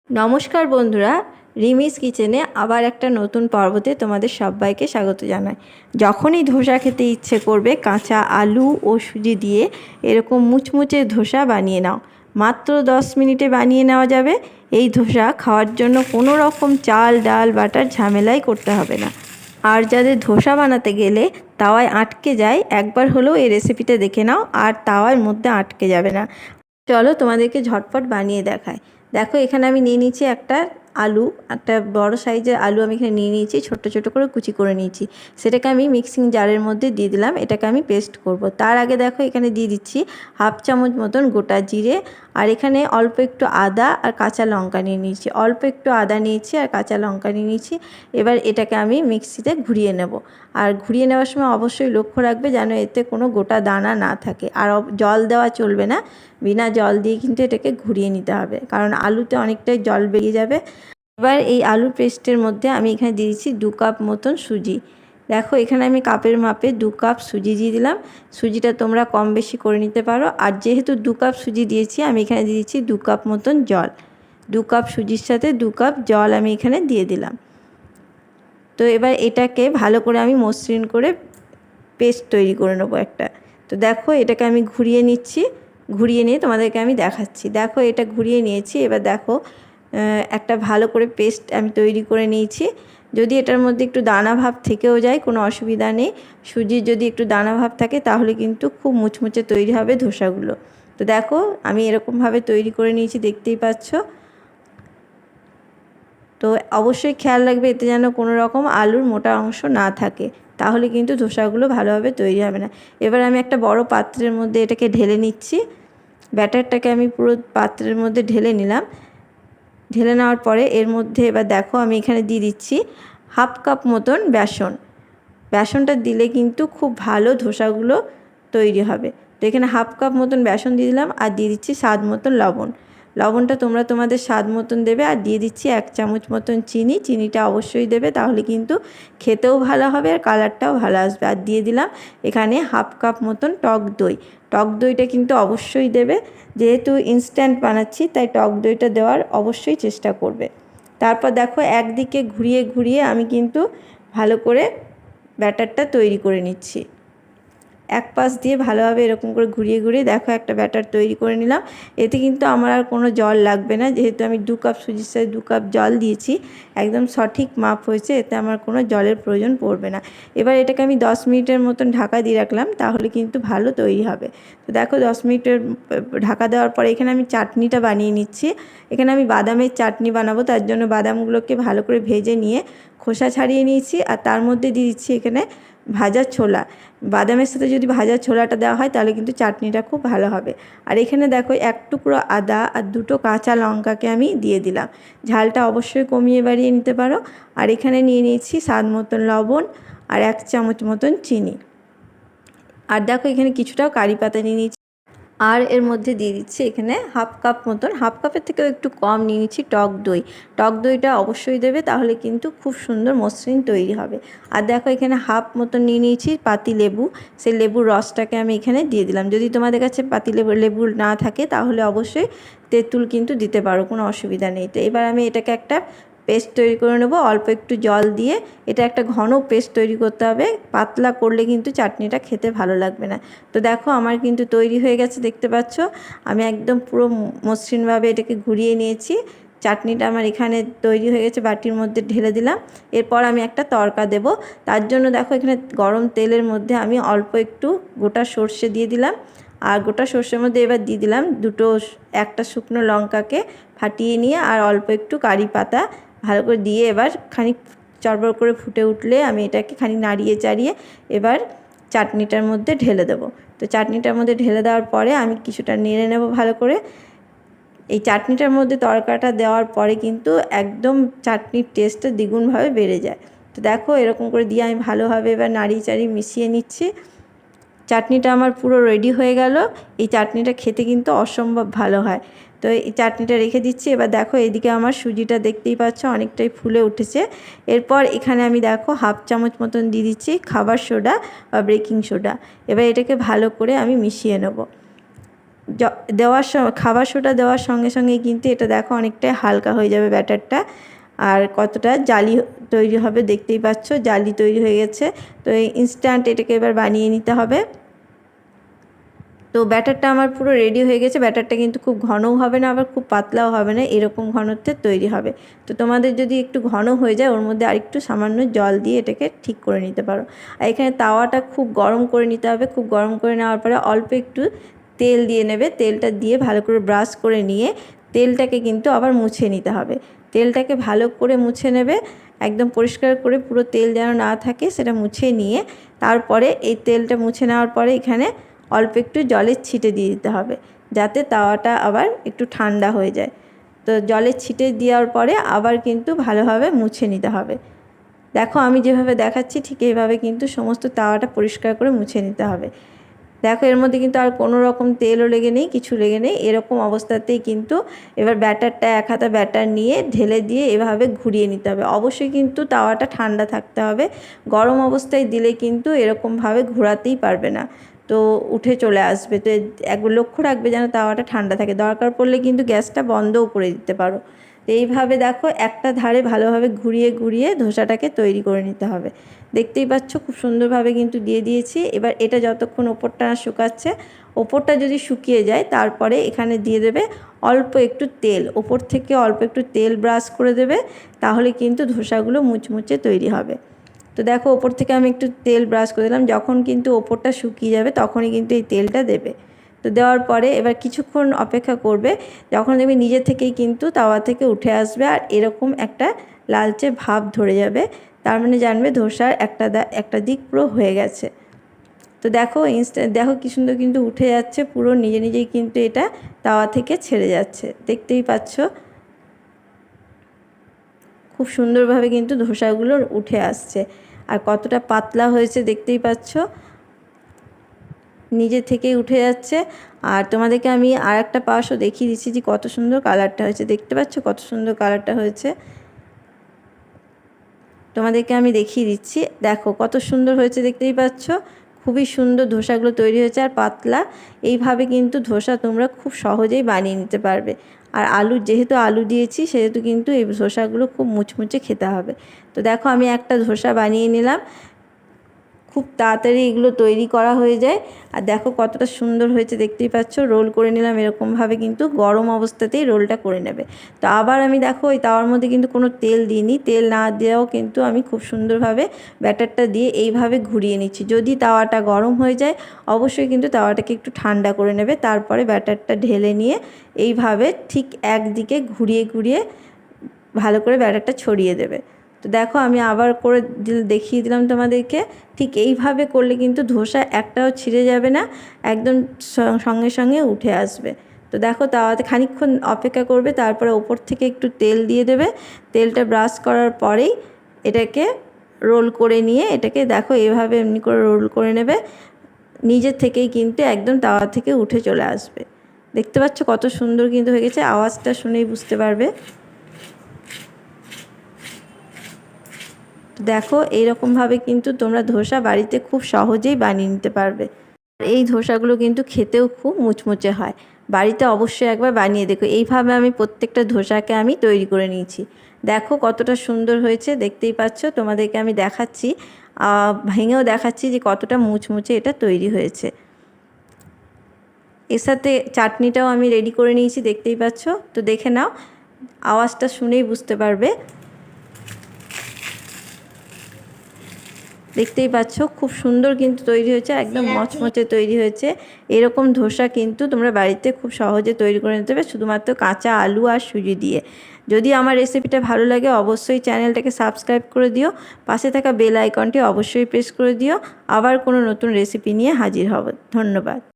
নমস্কার বন্ধুরা, রিমিস কিচেনে আবার একটা নতুন পর্বতে তোমাদের সবাইকে স্বাগত জানাই। যখনই ধোসা খেতে ইচ্ছে করবে, কাঁচা আলু ও সুজি দিয়ে এরকম মুচমুচে ধোসা বানিয়ে নাও। মাত্র 10 মিনিটে বানিয়ে নেওয়া যাবে। এই ধোসা খাওয়ার জন্য কোনো রকম চাল ডাল বাটার ঝামেলাই করতে হবে না। আর যাদের ধোসা বানাতে গেলে তাওয়ায় আটকে যায়, একবার হলেও এই রেসিপিটা দেখে নাও, আর তাওয়ার মধ্যে আটকে যাবে না। চলো তোমাদেরকে ঝটপট বানিয়ে দেখায়। দেখো, এখানে আমি নিয়ে নিয়েছি একটা বড় সাইজের আলু আমি এখানে নিয়ে নিয়েছি, ছোট ছোট করে কুচি করে নিয়েছি। সেটাকে আমি মিক্সিং জারের মধ্যে দিয়ে দিলাম, এটাকে আমি পেস্ট করব। তার আগে দেখো, এখানে দিয়ে দিচ্ছি হাফ চামচ মতন গোটা জিরে, আর এখানে অল্প একটু আদা আর কাঁচা লঙ্কা নিয়ে নিয়েছি। অল্প একটু আদা নিয়েছি আর কাঁচা লঙ্কা নিয়ে নিয়েছি। এবার এটাকে আমি মিক্সিতে ঘুরিয়ে নেব। আর ঘুরিয়ে নেওয়ার সময় অবশ্যই লক্ষ্য রাখবে যেন এতে কোনো গোটা দানা না থাকে। আর জল দেওয়া চলবে না, বিনা জল দিয়ে কিন্তু এটাকে ঘুরিয়ে নিতে হবে, কারণ আলুতে অনেকটাই জল বেরিয়ে যাবে। এবার এই আলুর পেস্টের মধ্যে আমি এখানে দিয়ে দিচ্ছি 2 কাপ মতন সুজি। দেখো, এখানে আমি কাপের মাপে 2 কাপ সুজি দিয়ে দিলাম। সুজিটা তোমরা কম বেশি করে নিতে পারো। আর যেহেতু 2 কাপ সুজি দিয়েছি, আমি এখানে দিয়ে দিচ্ছি 2 কাপ মতন জল। 2 কাপ সুজির সাথে 2 কাপ জল আমি এখানে দিয়ে দিলাম। তো এবার এটাকে ভালো করে আমি মসৃণ করে পেস্ট তৈরি করে নেবো একটা। তো দেখো, এটাকে আমি ঘুরিয়ে নিচ্ছি। ঘুরিয়ে নিয়ে তোমাদেরকে আমি দেখাচ্ছি। দেখো, এটা ঘুরিয়ে নিয়েছি। এবার দেখো, একটা ভালো করে পেস্ট আমি তৈরি করে নিয়েছি। যদি এটার মধ্যে একটু দানা ভাব থেকেও যায়, কোনো অসুবিধা নেই। সুজির যদি একটু দানা ভাব থাকে তাহলে কিন্তু খুব মুচমুচে তৈরি হবে ধোসাগুলো। তো দেখো, আমি এরকমভাবে তৈরি করে নিয়েছি, দেখতেই পাচ্ছ। তো অবশ্যই খেয়াল রাখবে এতে যেন কোনো রকম আলুর মোটা অংশ না থাকে, তাহলে কিন্তু ধোসাগুলো ভালোভাবে তৈরি হবে না। এবার আমি একটা বড় পাত্রের মধ্যে এটাকে ঢেলে নিচ্ছি। ব্যাটারটাকে আমি পুরো পাত্রের মধ্যে ঢেলে নিলাম। ঢেলে নেওয়ার পরে এর মধ্যে এবার দেখো, আমি এখানে দিয়ে দিচ্ছি হাফ কাপ মতন বেসন। বেসনটা দিলে কিন্তু খুব ভালো ধোসাগুলো তৈরি হবে। তো এখানে হাফ কাপ মতন বেসন দিয়ে দিলাম, আর দিয়ে দিচ্ছি স্বাদ মতন লবণ। লবণটা তোমরা তোমাদের স্বাদ মতন দেবে। আর দিয়ে দিচ্ছি 1 চামচ মতন চিনি। চিনিটা অবশ্যই দেবে, তাহলে কিন্তু খেতেও ভালো হবে আর কালারটাও ভালো আসবে। আর দিয়ে দিলাম এখানে হাফ কাপ মতন টক দই। টক দইটা কিন্তু অবশ্যই দেবে, যেহেতু ইনস্ট্যান্ট বানাচ্ছি তাই টক দইটা দেওয়ার অবশ্যই চেষ্টা করবে। তারপর দেখো, একদিকে ঘুরিয়ে ঘুরিয়ে আমি কিন্তু ভালো করে ব্যাটারটা তৈরি করে নিচ্ছি। এক পাশ দিয়ে ভালোভাবে এরকম করে ঘুরিয়ে ঘুরিয়ে দেখো একটা ব্যাটার তৈরি করে নিলাম। এতে কিন্তু আমার আর কোনো জল লাগবে না, যেহেতু আমি 2 কাপ সুজির সাথে 2 কাপ জল দিয়েছি। একদম সঠিক মাপ হয়েছে, এতে আমার কোনো জলের প্রয়োজন পড়বে না। এবার এটাকে আমি 10 মিনিটের মতন ঢাকা দিয়ে রাখলাম, তাহলে কিন্তু ভালো তৈরি হবে। তো দেখো, 10 মিনিটের ঢাকা দেওয়ার পরে এখানে আমি চাটনিটা বানিয়ে নিচ্ছি। এখানে আমি বাদামের চাটনি বানাবো, তার জন্য বাদামগুলোকে ভালো করে ভেজে নিয়ে খোসা ছাড়িয়ে নিয়েছি। আর তার মধ্যে দিয়ে দিচ্ছি এখানে ভাজা ছোলা। বাদামের সাথে যদি ভাজা ছোলাটা দেওয়া হয় তাহলে কিন্তু চাটনিটা খুব ভালো হবে। আর এখানে দেখো, 1 টুকরো আদা আর 2টো কাঁচা লঙ্কাকে আমি দিয়ে দিলাম। ঝালটা অবশ্যই কমিয়ে বাড়িয়ে নিতে পারো। আর এখানে নিয়ে নিয়েছি স্বাদ মতন লবণ আর 1 চামচ মতন চিনি। আর দেখো, এখানে কিছুটা কারি পাতা নিয়ে নিয়েছি। আর এর মধ্যে দিয়ে দিচ্ছি এখানে হাফ কাপ মতন, হাফ কাপের থেকেও একটু কম নিয়ে নিচ্ছি টক দই। টক দইটা অবশ্যই দেবে, তাহলে কিন্তু খুব সুন্দর মসৃণ তৈরি হবে। আর দেখো, এখানে হাফ মতন নিয়ে নিয়েছি পাতি লেবু। সেই লেবুর রসটাকে আমি এখানে দিয়ে দিলাম। যদি তোমাদের কাছে পাতি লেবু না থাকে তাহলে অবশ্যই তেঁতুল কিন্তু দিতে পারো, কোনো অসুবিধা নেই। তো এবার আমি এটাকে একটা পেস্ট তৈরি করে নেব অল্প একটু জল দিয়ে। এটা একটা ঘন পেস্ট তৈরি করতে হবে, পাতলা করলে কিন্তু চাটনিটা খেতে ভালো লাগবে না। তো দেখো, আমার কিন্তু তৈরি হয়ে গেছে, দেখতে পাচ্ছ। আমি একদম পুরো মসৃণভাবে এটাকে ঘুরিয়ে নিয়েছি। চাটনিটা আমার এখানে তৈরি হয়ে গেছে, বাটির মধ্যে ঢেলে দিলাম। এরপর আমি একটা তড়কা দেব। তার জন্য দেখো, এখানে গরম তেলের মধ্যে আমি অল্প একটু গোটা সর্ষে দিয়ে দিলাম। আর গোটা সর্ষের মধ্যে এবার দিয়ে দিলাম একটা শুকনো লঙ্কাকে ফাটিয়ে নিয়ে, আর অল্প একটু কারি পাতা ভালো করে দিয়ে এবার খানিক চড়বড় করে ফুটে উঠলে আমি এটাকে খানিক নাড়িয়ে চাড়িয়ে এবার চাটনিটার মধ্যে ঢেলে দেবো। তো চাটনিটার মধ্যে ঢেলে দেওয়ার পরে আমি কিছুটা নেড়ে নেব ভালো করে। এই চাটনিটার মধ্যে তড়কাটা দেওয়ার পরে কিন্তু একদম চাটনির টেস্টটা দ্বিগুণভাবে বেড়ে যায়। তো দেখো, এরকম করে দিয়ে আমি ভালোভাবে এবার নাড়িয়ে চাড়িয়ে মিশিয়ে নিচ্ছি। চাটনিটা আমার পুরো রেডি হয়ে গেল। এই চাটনিটা খেতে কিন্তু অসম্ভব ভালো হয়। তো এই চাটনিটা রেখে দিচ্ছি। এবার দেখো, এদিকে আমার সুজিটা দেখতেই পাচ্ছ অনেকটাই ফুলে উঠেছে। এরপর এখানে আমি দেখো হাফ চামচ মতন দিয়ে দিচ্ছি খাবার সোডা বা বেকিং সোডা। এবার এটাকে ভালো করে আমি মিশিয়ে নেব। খাবার সোডা দেওয়ার সঙ্গে সঙ্গে কিন্তু এটা দেখো অনেকটাই হালকা হয়ে যাবে ব্যাটারটা। আর কতটা জালি তৈরি হবে দেখতেই পাচ্ছ, জালি তৈরি হয়ে গেছে। তো এই ইনস্ট্যান্ট এটাকে এবার বানিয়ে নিতে হবে। তো ব্যাটারটা আমার পুরো রেডি হয়ে গেছে। ব্যাটারটা কিন্তু খুব ঘনও হবে না, আবার খুব পাতলাও হবে না, এরকম ঘনত্বের তৈরি হবে। তো তোমাদের যদি একটু ঘন হয়ে যায়, ওর মধ্যে আরেকটু সামান্য জল দিয়ে এটাকে ঠিক করে নিতে পারো। আর এখানে তাওয়াটা খুব গরম করে নিতে হবে। খুব গরম করে নেওয়ার পরে অল্প একটু তেল দিয়ে নেবে। তেলটা দিয়ে ভালো করে ব্রাশ করে নিয়ে তেলটাকে কিন্তু আবার মুছে নিতে হবে। তেলটাকে ভালো করে মুছে নেবে, একদম পরিষ্কার করে, পুরো তেল যেন না থাকে সেটা মুছে নিয়ে তারপরে এই তেলটা মুছে নেওয়ার পরে এখানে অল্প একটু জলের ছিটে দিয়ে দিতে হবে, যাতে তাওয়াটা আবার একটু ঠান্ডা হয়ে যায়। তো জলের ছিটে দেওয়ার পরে আবার কিন্তু ভালোভাবে মুছে নিতে হবে। দেখো আমি যেভাবে দেখাচ্ছি ঠিক এইভাবে কিন্তু সমস্ত তাওয়াটা পরিষ্কার করে মুছে নিতে হবে। দেখো এর মধ্যে কিন্তু আর কোনো রকম তেলও লেগে নেই, কিছু লেগে নেই। এরকম অবস্থাতেই কিন্তু এবার ব্যাটারটা এক হাতা ব্যাটার নিয়ে ঢেলে দিয়ে এভাবে ঘুরিয়ে নিতে হবে। অবশ্যই কিন্তু তাওয়াটা ঠান্ডা থাকতে হবে। গরম অবস্থায় দিলে কিন্তু এরকমভাবে ঘোরাতেই পারবে না, তো উঠে চলে আসবে। তো একবার লক্ষ্য রাখবে যেন তাওয়াটা ঠান্ডা থাকে। দরকার পড়লে কিন্তু গ্যাসটা বন্ধও করে দিতে পারো। তো এইভাবে দেখো একটা ধারে ভালোভাবে ঘুরিয়ে ঘুরিয়ে ধোসাটাকে তৈরি করে নিতে হবে। দেখতেই পাচ্ছ খুব সুন্দরভাবে কিন্তু দিয়ে দিয়েছি। এবার এটা যতক্ষণ ওপরটা শুকাচ্ছে, ওপরটা যদি শুকিয়ে যায় তারপরে এখানে দিয়ে দেবে অল্প একটু তেল। ওপর থেকে অল্প একটু তেল ব্রাশ করে দেবে, তাহলে কিন্তু ধোসাগুলো মুচমুচে তৈরি হবে। তো দেখো ওপর থেকে আমি একটু তেল ব্রাশ করে দিলাম। যখন কিন্তু ওপরটা শুকিয়ে যাবে তখনই কিন্তু এই তেলটা দেবে। তো দেওয়ার পরে এবার কিছুক্ষণ অপেক্ষা করবে। যখন দেখবে নিজে থেকেই কিন্তু তাওয়া থেকে উঠে আসবে আর এরকম একটা লালচে ভাব ধরে যাবে, তার মানে জানবে ধোসার একটা দিক পুরো হয়ে গেছে। তো দেখো দেখো কী সুন্দর কিন্তু উঠে যাচ্ছে, পুরো নিজে নিজেই কিন্তু এটা তাওয়া থেকে ছেড়ে যাচ্ছে। দেখতেই পাচ্ছ খুব সুন্দরভাবে কিন্তু ধোসাগুলো উঠে আসছে। আর কতটা পাতলা হয়েছে দেখতেই পাচ্ছ, নিজে থেকেই উঠে যাচ্ছে। আর তোমাদেরকে আমি আর একটা পাশও দেখিয়ে দিচ্ছি যে কত সুন্দর কালারটা হয়েছে। দেখতে পাচ্ছ কত সুন্দর কালারটা হয়েছে, তোমাদেরকে আমি দেখিয়ে দিচ্ছি। দেখো কত সুন্দর হয়েছে, দেখতেই পাচ্ছ খুবই সুন্দর ধোসাগুলো তৈরি হয়েছে আর পাতলা। এইভাবে কিন্তু ধোসা তোমরা খুব সহজেই বানিয়ে নিতে পারবে। আর যেহেতু আলু দিয়েছি সেহেতু কিন্তু এই ধোসাগুলো খুব মুচমুচে খেতে হবে। তো দেখো আমি একটা ধোসা বানিয়ে নিলাম। খুব তাড়াতাড়ি এগুলো তৈরি করা হয়ে যায়। আর দেখো কতটা সুন্দর হয়েছে দেখতেই পাচ্ছ। রোল করে নিলাম এরকমভাবে, কিন্তু গরম অবস্থাতেই রোলটা করে নেবে। তো আবার আমি দেখো ওই তাওয়ার মধ্যে কিন্তু কোনো তেল দিইনি। তেল না দেওয়াও কিন্তু আমি খুব সুন্দরভাবে ব্যাটারটা দিয়ে এইভাবে ঘুরিয়ে নিচ্ছি। যদি তাওয়াটা গরম হয়ে যায় অবশ্যই কিন্তু তাওয়াটাকে একটু ঠান্ডা করে নেবে, তারপরে ব্যাটারটা ঢেলে নিয়ে এইভাবে ঠিক একদিকে ঘুরিয়ে ঘুরিয়ে ভালো করে ব্যাটারটা ছড়িয়ে দেবে। তো দেখো আমি আবার করে দেখিয়ে দিলাম তোমাদেরকে। ঠিক এইভাবে করলে কিন্তু ধোসা একটাও ছিঁড়ে যাবে না, একদম সঙ্গে সঙ্গে উঠে আসবে। তো দেখো তাওয়াতে খানিকক্ষণ অপেক্ষা করবে, তারপরে ওপর থেকে একটু তেল দিয়ে দেবে। তেলটা ব্রাশ করার পরেই এটাকে রোল করে নিয়ে এটাকে দেখো এইভাবে এমনি করে রোল করে নেবে। নিজের থেকেই কিন্তু একদম তাওয়া থেকে উঠে চলে আসবে। দেখতে পাচ্ছ কত সুন্দর কিন্তু হয়ে গেছে, আওয়াজটা শুনেই বুঝতে পারবে। দেখো এইরকমভাবে কিন্তু তোমরা ধোসা বাড়িতে খুব সহজেই বানিয়ে নিতে পারবে। আর এই ধোসাগুলো কিন্তু খেতেও খুব মুচমুচে হয়। বাড়িতে অবশ্যই একবার বানিয়ে দেখো। এইভাবে আমি প্রত্যেকটা ধোসাকে আমি তৈরি করে নিয়েছি। দেখো কতটা সুন্দর হয়েছে, দেখতেই পাচ্ছ। তোমাদেরকে আমি দেখাচ্ছি, ভেঙেও দেখাচ্ছি যে কতটা মুচমুচে এটা তৈরি হয়েছে। এর সাথে চাটনিটাও আমি রেডি করে নিয়েছি, দেখতেই পাচ্ছ। তো দেখে নাও, আওয়াজটা শুনেই বুঝতে পারবে। দেখতেই পাচ্ছ খুব সুন্দর কিন্তু তৈরি হয়েছে, একদম মচমচে তৈরি হয়েছে। এরকম ধোসা কিন্তু তোমরা বাড়িতে খুব সহজে তৈরি করে নিতে পারবে, শুধুমাত্র কাঁচা আলু আর সুজি দিয়ে। যদি আমার রেসিপিটা ভালো লাগে অবশ্যই চ্যানেলটাকে সাবস্ক্রাইব করে দিও, পাশে থাকা বেল আইকনটি অবশ্যই প্রেস করে দিও। আবার কোনো নতুন রেসিপি নিয়ে হাজির হব। ধন্যবাদ।